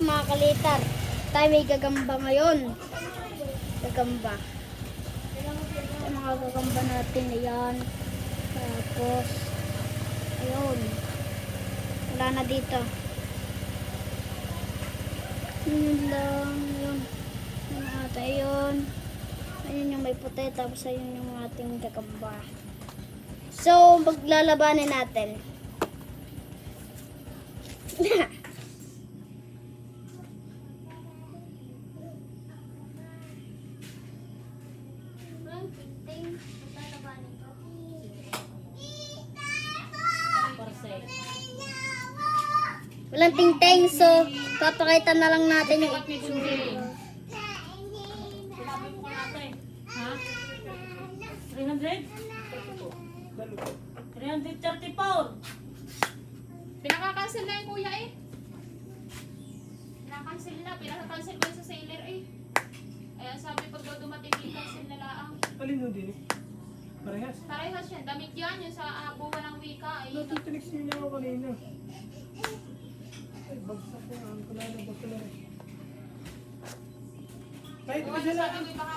mga kalitar. Tayo may gagamba ngayon. Gagamba. Ito mga gagamba natin. Ayan. Tapos, ayun. Wala na dito. Yun lang. Yun. Yun ata yun. Ayun yung may puti. Tapos ayun yung ating gagamba. So, maglalabanin natin. Walang ting-ting, so papakita na lang natin yung itsura. Ha? 300? 334. Pinaka-cancel na yung kuya eh. Pinaka-cancel na. Pinaka-cancel ko yun sa sailor eh. Ayan sabi pag daw dumating i-cancel na laang. Alin mo din eh? Parehas. Parehas yan. Damit yan. Yung sa buwan ng wika eh. Natitinex niya ako kanina. Ay, bagsak ko. Ang kulala, bagsak na rin. Kahit Kung pa ano siya sabi lang. ko baka